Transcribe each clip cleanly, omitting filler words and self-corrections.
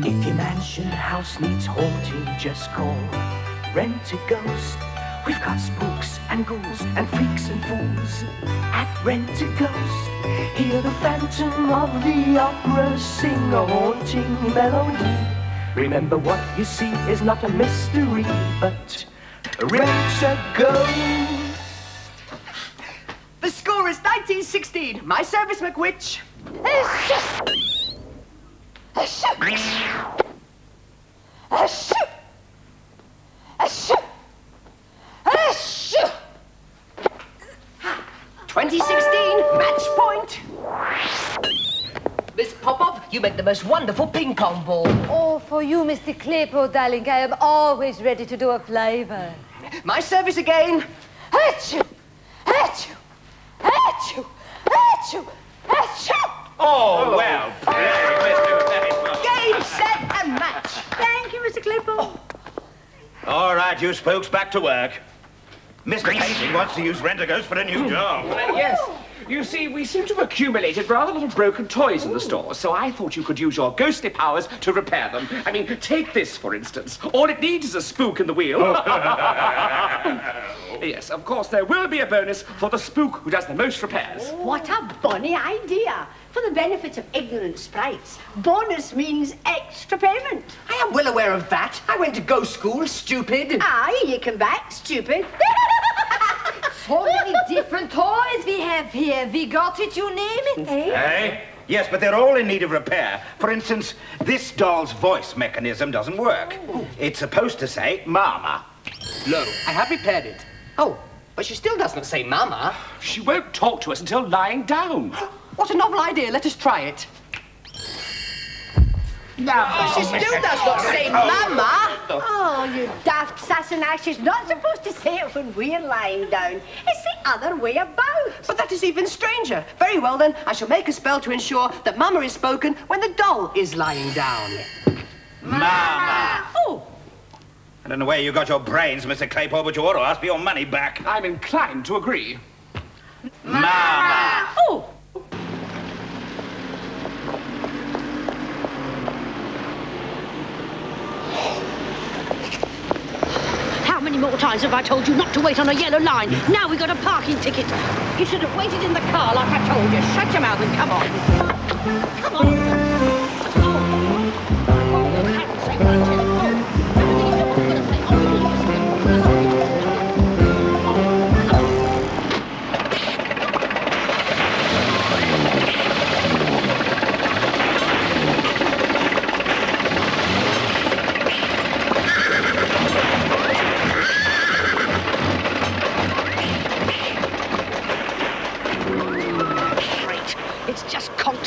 If your mansion house needs haunting, just call Rentaghost. We've got spooks and ghouls and freaks and fools at Rentaghost. Hear the Phantom of the Opera sing a haunting melody. Remember, what you see is not a mystery, but Rentaghost. The score is 1916. My service, McWitch. Achoo! 2016, match point. Miss Popov, you make the most wonderful ping-pong ball. Oh, for you, Mr. Claypole, darling, I am always ready to do a flavor. My service again. Achoo! Achoo! Achoo! Achoo! Achoo! Oh, well played, Mr. Claypole. Game, set, and match. Thank you, Mr. Claypole. All right, you spooks, back to work. Mr. Casey wants to use Rentaghost for a new job. Yes. You see, we seem to have accumulated rather a lot of broken toys in the store, so I thought you could use your ghostly powers to repair them. I mean, take this, for instance. All it needs is a spook in the wheel. Yes, of course, there will be a bonus for the spook who does the most repairs. What a bonny idea. For the benefit of ignorant sprites, bonus means extra payment. I am well aware of that. I went to ghost school, stupid. Aye, you come back, stupid. So many different toys we have here. We got it, you name it. Hey? Yes, but they're all in need of repair. For instance, this doll's voice mechanism doesn't work. It's supposed to say Mama. Lo, I have repaired it. Oh, but she still doesn't say Mama. She won't talk to us until lying down. What a novel idea. Let us try it. No, She still does not say Mama. Oh, you daft Sassenach. She's not supposed to say it when we're lying down. It's the other way about. But that is even stranger. Very well, then. I shall make a spell to ensure that Mama is spoken when the doll is lying down. Mama! Oh, I don't know where you got your brains, Mr. Claypole, but you ought to ask for your money back. I'm inclined to agree. Mama! oh. How many more times have I told you not to wait on a yellow line? Now we got a parking ticket. You should have waited in the car like I told you. Shut your mouth and come on. Come on. Oh, for heaven's sake, what a telephone. Everything is going to say. Oh,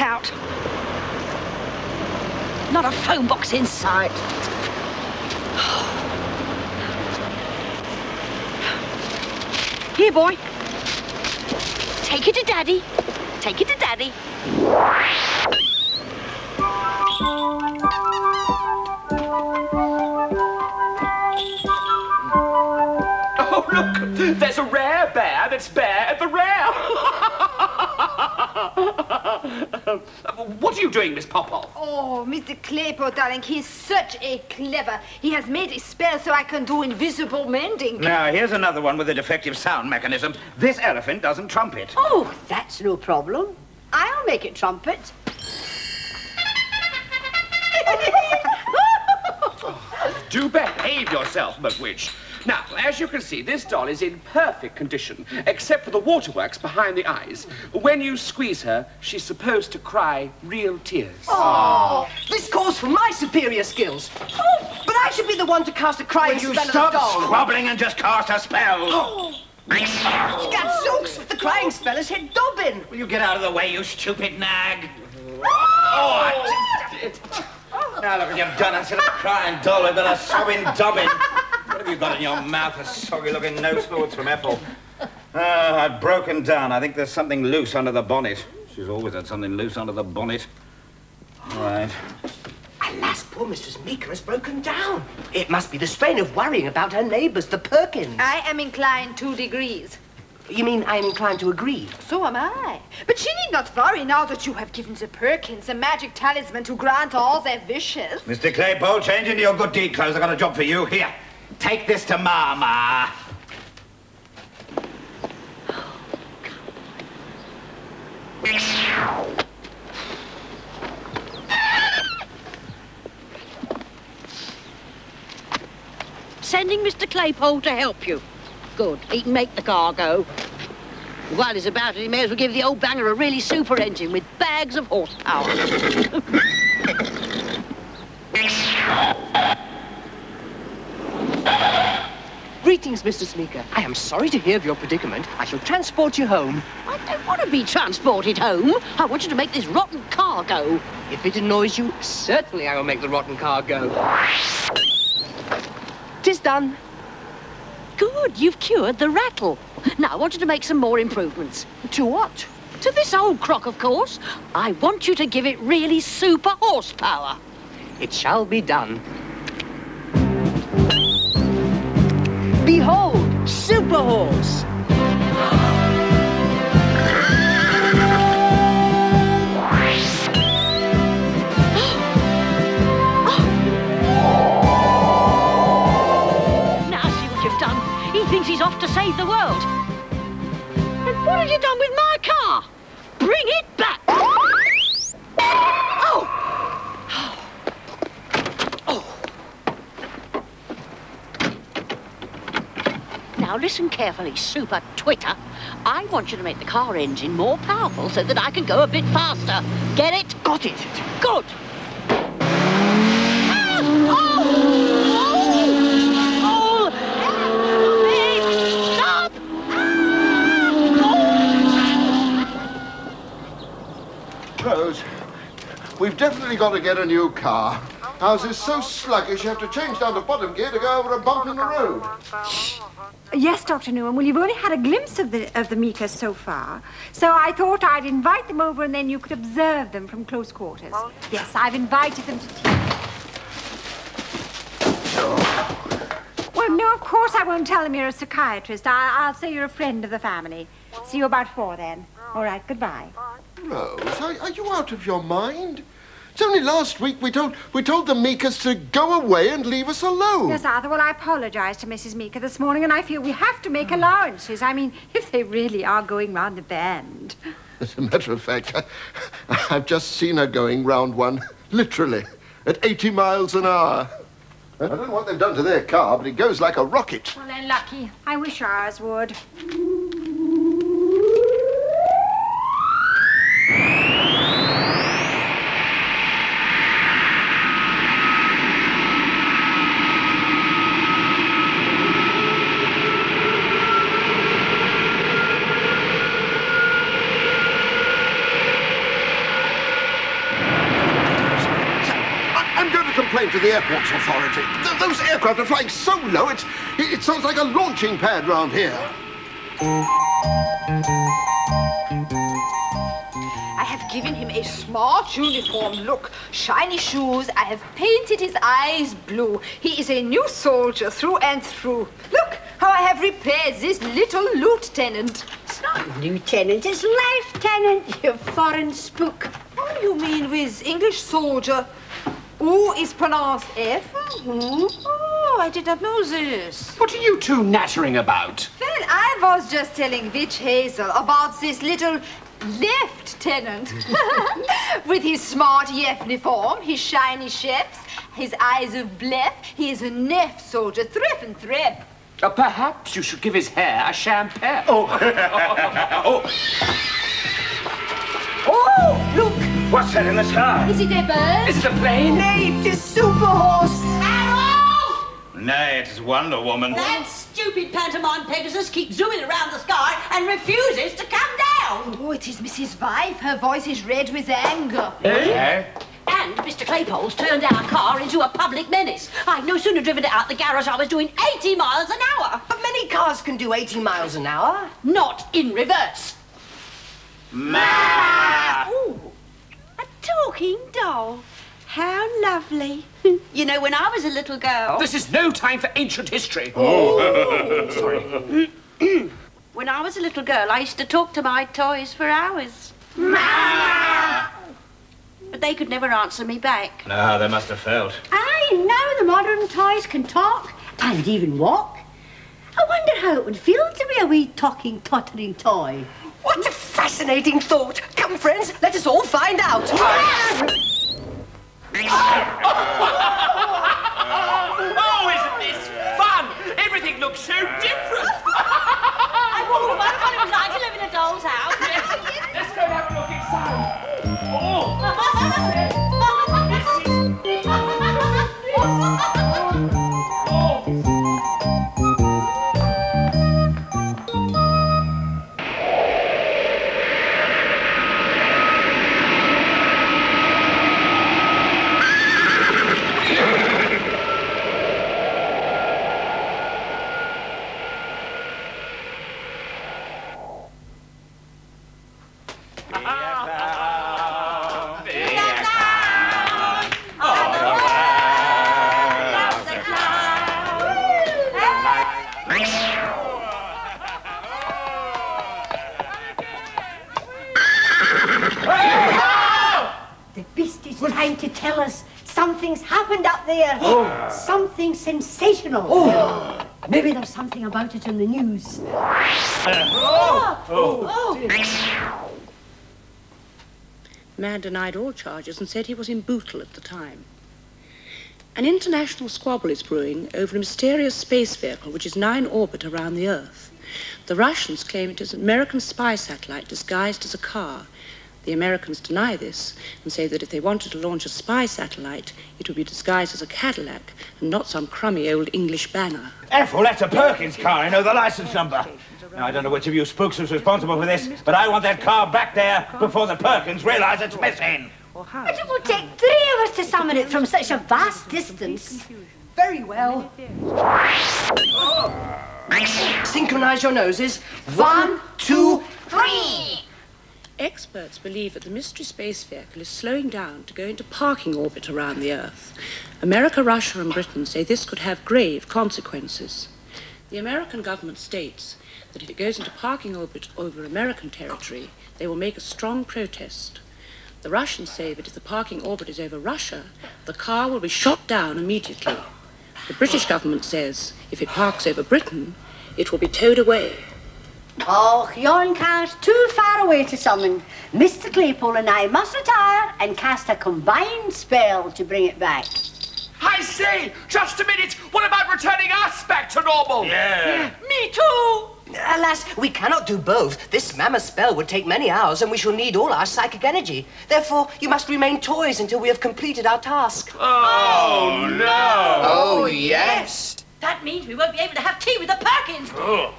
out. Not a phone box in sight. Here, boy. Take it to Daddy. Take it to Daddy. Oh, look! There's a rare bear that's bare at the rare. What are you doing, Miss Popov? Oh, Mr. Claypole, darling, he's such a clever. He has made a spell so I can do invisible mending. Now, here's another one with a defective sound mechanism. This elephant doesn't trumpet. Oh, that's no problem. I'll make it trumpet. Do behave yourself, McWitch. Now, as you can see, this doll is in perfect condition, except for the waterworks behind the eyes. When you squeeze her, she's supposed to cry real tears. Oh, this calls for my superior skills. Oh, but I should be the one to cast a crying Will you spell stop at the doll. squabbling and just cast a spell? Oh. Gadzooks, the crying spell has hit Dobbin. Will you get out of the way, you stupid nag? Oh. Now look what you've done. Instead of a crying doll, we've got a sobbing Dobbin. What have you got in your mouth? A soggy-looking nose swords from Ethel. I've broken down. I think there's something loose under the bonnet. She's always had something loose under the bonnet. All right. Alas, poor Mistress Meaker has broken down. It must be the strain of worrying about her neighbours, the Perkins. I am inclined 2 degrees. You mean I'm inclined to agree? So am I. But she need not worry now that you have given the Perkins a magic talisman to grant all their wishes. Mr. Claypole, change into your good deed clothes. I've got a job for you. Here, take this to Mama. Sending Mr. Claypole to help you. Good, he can make the car go. While he's about it, he may as well give the old banger a really super engine with bags of horsepower. Greetings, Mr. Meaker. I am sorry to hear of your predicament. I shall transport you home. I don't want to be transported home. I want you to make this rotten car go. If it annoys you, certainly I will make the rotten car go. 'Tis done. Good, you've cured the rattle. Now, I want you to make some more improvements. To what? To this old crock, of course. I want you to give it really super horsepower. It shall be done. Behold, Super Horse. He thinks he's off to save the world. And what have you done with my car? Bring it back! Oh! Oh! Now listen carefully, Super Twitter. I want you to make the car engine more powerful so that I can go a bit faster. Get it? Got it. Good. Ah! Oh! Rose, we've definitely got to get a new car. Ours is so sluggish you have to change down to bottom gear to go over a bump in the road. Yes, Dr. Newman. Well, you've only had a glimpse of the Meaker so far, so I thought I'd invite them over and then you could observe them from close quarters. Yes, I've invited them to tea. Well, no, of course I won't tell them you're a psychiatrist. I'll say you're a friend of the family. See you about 4 then. All right, goodbye. Rose, are you out of your mind? It's only last week we told the Meakers to go away and leave us alone. Yes, Arthur, well, I apologized to Mrs. Meaker this morning, and I feel we have to make allowances. I mean, if they really are going round the bend. As a matter of fact, I've just seen her going round one, literally, at 80 miles an hour. I don't know what they've done to their car, but it goes like a rocket. Well, they're lucky. I wish ours would. Complain to the airport's authority. Those aircraft are flying so low, it sounds like a launching pad round here. I have given him a smart uniform look, shiny shoes. I have painted his eyes blue. He is a new soldier through and through. Look how I have repaired this little lieutenant. It's not lieutenant, it's lieutenant, you foreign spook. What do you mean with English soldier? O is pronounced F? Oh, I did not know this. What are you two nattering about? Well, I was just telling Witch Hazel about this little lieutenant. With his smart uniform, his shiny chaps, his eyes of blef, he is a neff soldier, thrift and thrift. Perhaps you should give his hair a shampoo. Oh. Oh, look! What's that in the sky? Is it a bird? Is it a plane? Nay, it is Super Horse. Arrow! Nay, it is Wonder Woman. That stupid pantomime Pegasus keeps zooming around the sky and refuses to come down. Oh, it is Mrs. Vife. Her voice is red with anger. Eh? And Mr. Claypole's turned our car into a public menace. I'd no sooner driven it out the garage, I was doing 80 miles an hour. But many cars can do 80 miles an hour. Not in reverse. Ma! Ooh, a talking doll. How lovely. You know, when I was a little girl... This is no time for ancient history. Oh. Sorry. When I was a little girl, I used to talk to my toys for hours. But they could never answer me back. No, they must have failed. I know the modern toys can talk and even walk. I wonder how it would feel to be a wee talking, tottering toy. What a fascinating thought. Come, friends, let us all find out. Oh, isn't this fun? Everything looks so different. I wonder what it was like to live in a doll's house. Yes. Let's go and have a look inside. Trying to tell us something's happened up there. Something sensational. Maybe there's something about it in the news. Man denied all charges and said he was in Bootle at the time. An international squabble is brewing over a mysterious space vehicle which is now in orbit around the Earth. The Russians claim it is an American spy satellite disguised as a car. The Americans deny this and say that if they wanted to launch a spy satellite, it would be disguised as a Cadillac and not some crummy old English banner. Ethel, that's a Perkins car. I know the license number. Now, I don't know which of you spooks is responsible for this, but I want that car back there before the Perkins realise it's missing. But it will take 3 of us to summon it from such a vast distance. Very well. Synchronize your noses. 1, 2, 3. Experts believe that the mystery space vehicle is slowing down to go into parking orbit around the Earth. America, Russia and Britain say this could have grave consequences. The American government states that if it goes into parking orbit over American territory, they will make a strong protest. The Russians say that if the parking orbit is over Russia, the car will be shot down immediately. The British government says if it parks over Britain, it will be towed away. Oh, yon car's too far away to summon. Mr. Claypole and I must retire and cast a combined spell to bring it back. I say, just a minute. What about returning us back to normal? Yeah. Me too. Alas, we cannot do both. This mammoth spell would take many hours and we shall need all our psychic energy. Therefore, you must remain toys until we have completed our task. Oh, no. Oh, yes. That means we won't be able to have tea with the Perkins.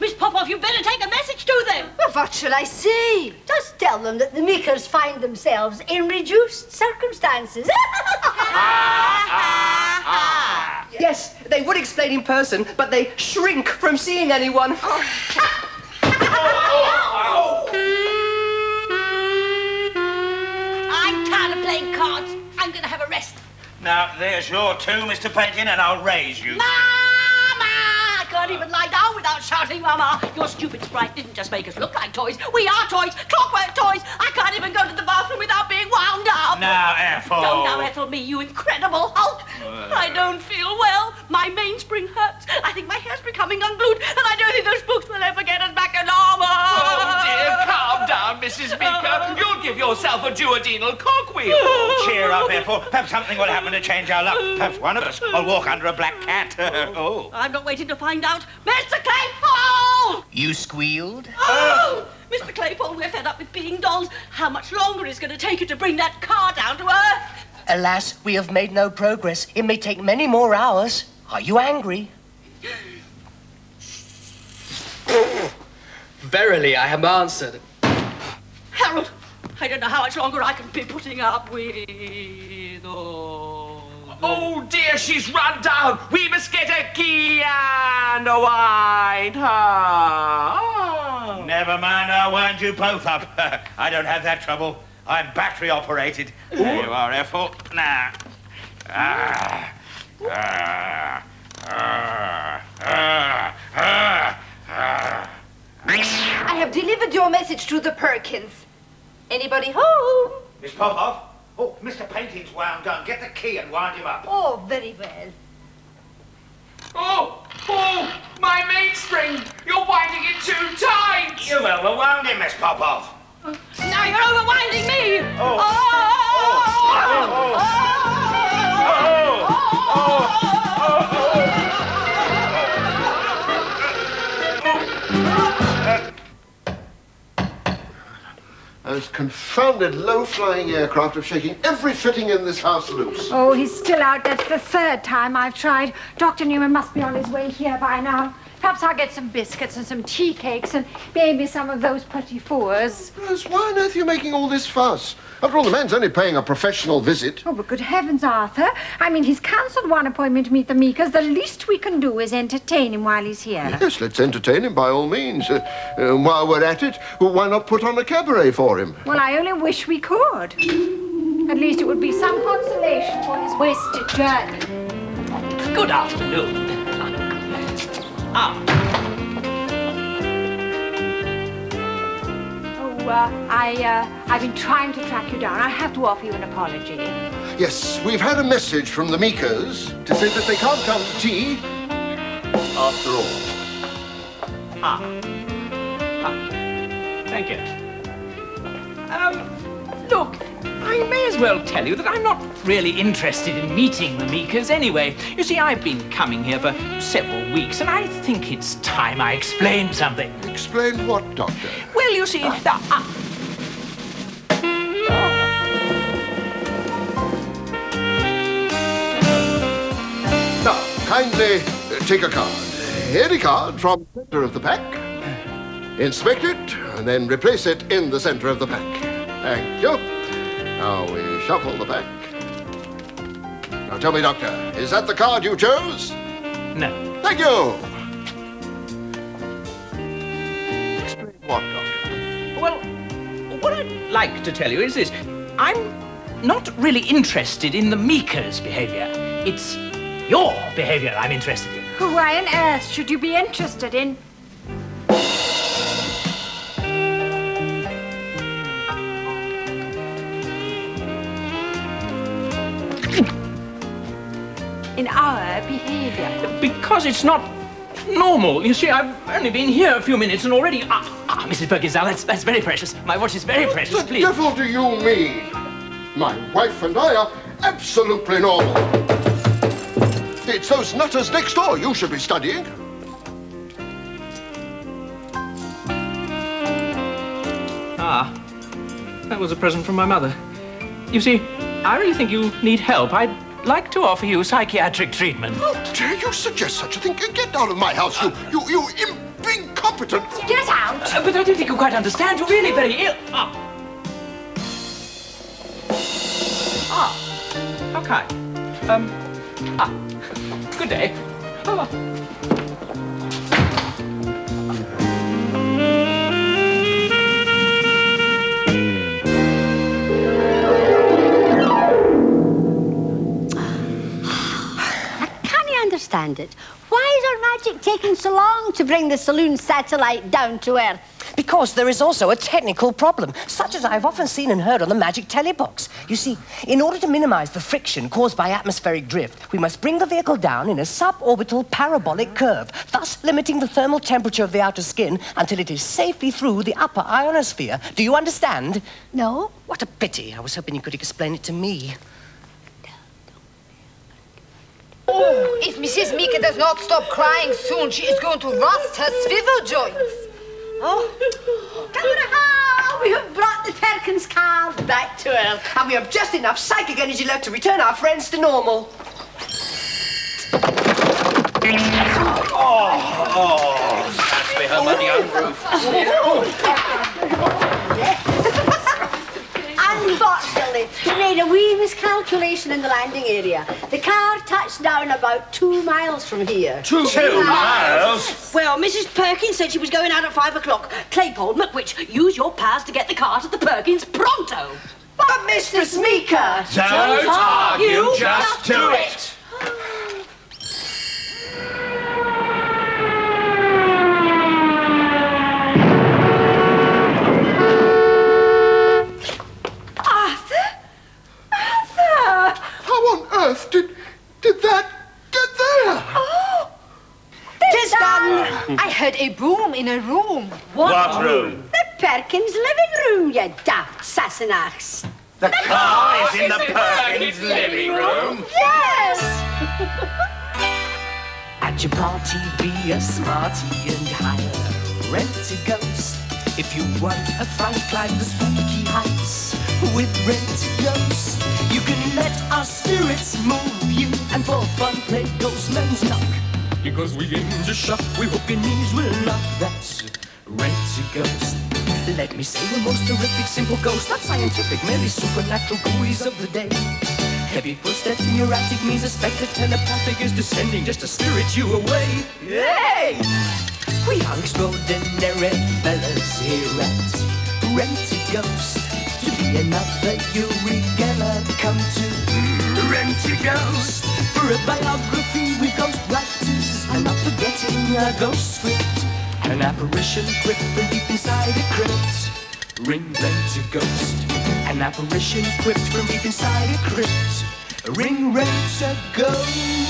Miss Popov, you better take a message to them. Well, what shall I say? Just tell them that the Meakers find themselves in reduced circumstances. Yes, they would explain in person, but they shrink from seeing anyone. I'm tired of playing cards. I'm going to have a rest. Now, there's your 2, Mr. Painting, and I'll raise you. Mama! I can't even lie down without shouting, Mama. Your stupid sprite didn't just make us look like toys. We are toys, clockwork toys. I can't even go to the bathroom without being wound up. Now, Ethel. Don't now Ethel me, you incredible Hulk. I don't feel well. My mainspring hurts. I think my hair's becoming unglued, and I don't think those books will ever get us back to normal. Oh, dear, calm down, Mrs. Meaker. You'll give yourself a duodenal cogwheel. Cheer up, Ethel. Perhaps something will happen to change our luck. Perhaps one of us will walk under a black cat. I'm not waiting to find out. Mr. Claypole! You squealed? Oh! Mr. Claypole, we're fed up with being dolls. How much longer is it going to take you to bring that car down to Earth? Alas, we have made no progress. It may take many more hours. Are you angry? Verily, I am answered. Harold, I don't know how much longer I can be putting up with... Oh, dear, she's run down. We must get a key and wind her. Never mind, I'll wind you both up. I don't have that trouble. I'm battery operated. There you are, Ethel. Now. have delivered your message to the Perkins. Anybody home? Miss Popov? Oh, Mr. Painting's wound down. Get the key and wind him up. Oh, very well. Oh, my mainspring! You're winding it too tight! You overwound him, Miss Popov. Now you're overwinding me! Those confounded low-flying aircraft are shaking every fitting in this house loose. Oh, he's still out. That's the third time I've tried. Dr. Newman must be on his way here by now. Perhaps I'll get some biscuits and some tea cakes and maybe some of those petit fours. Yes, why on earth are you making all this fuss? After all, the man's only paying a professional visit. Oh, but good heavens, Arthur. I mean, he's cancelled one appointment to meet the Meakers. The least we can do is entertain him while he's here. Yes, let's entertain him by all means. While we're at it, why not put on a cabaret for him? Well, I only wish we could. At least it would be some consolation for his wasted journey. Good afternoon. I've been trying to track you down. I have to offer you an apology. Yes, we've had a message from the Meakers to say that they can't come to tea after all. Thank you. Look, I may as well tell you that I'm not really interested in meeting the Meakers anyway. You see, I've been coming here for several weeks, and I think it's time I explained something. Explain what, Doctor? Well, you see, Now, kindly take a card. Any card from the center of the pack. Inspect it, and then replace it in the center of the pack. Thank you. Now we shuffle the pack. Now tell me, Doctor, is that the card you chose? No. Thank you. Explain what, Doctor? Well, what I'd like to tell you is this. I'm not really interested in the Meakers' behavior. It's your behavior I'm interested in. Why on earth should you be interested in? In our behavior? Because it's not normal. You see, I've only been here a few minutes and already... Mrs. Perkins, now that's very precious. My watch is very precious, What the please. devil do you mean? My wife and I are absolutely normal. It's those nutters next door you should be studying. That was a present from my mother. You see, I really think you need help. I'd like to offer you psychiatric treatment. How dare you suggest such a thing? Get out of my house, you incompetent... Get out! But I don't think you quite understand. You're really very ill. Okay. Good day. Understand it. Why is our magic taking so long to bring the saloon satellite down to Earth? Because there is also a technical problem, such as I've often seen and heard on the magic telebox. You see, in order to minimize the friction caused by atmospheric drift, we must bring the vehicle down in a suborbital parabolic curve, thus limiting the thermal temperature of the outer skin until it is safely through the upper ionosphere. Do you understand? No. What a pity. I was hoping you could explain it to me. Oh, if Mrs. Meaker does not stop crying soon, she is going to rust her swivel joints. Oh, we have brought the Perkins car back to Earth. And we have just enough psychic energy left to return our friends to normal. That's me, her muddy own roof. Unfortunately, we made a wee miscalculation in the landing area. The car touched down about 2 miles from here. 2 miles? Well, Mrs. Perkins said she was going out at 5 o'clock. Claypole, McWitch, use your powers to get the car to the Perkins pronto. But Mistress Meaker! Don't argue, just do it. earth did that get there? Oh! Tis done! I heard a boom in a room. What room? The Perkins living room, you daft Sassenachs. The car is in the Perkins living room. Yes! At your party, be a smarty and hire Rent-A-Ghost. If you want a fright, climb the spooky heights with Rent-A-Ghost. You can let our spirits move you, and for fun play Ghostman's Knock. Because we aim to shock, we hope your knees will knock. That's Rent-A-Ghost. Let me say the most horrific simple ghost, not scientific, merely supernatural buoys of the day. Heavy footsteps in your attic means a spectre telepathic is descending just to spirit you away. Hey! We are extraordinary fellas here at Rent-A-Ghost. To be another Yuri Geller, come to Rent-A-Ghost. For a biography with ghost writers, I'm not forgetting a ghost script. An apparition crypt from deep inside a crypt. Ring Rent-A-Ghost. An apparition crypt from deep inside a crypt. Ring Rent-A-Ghost.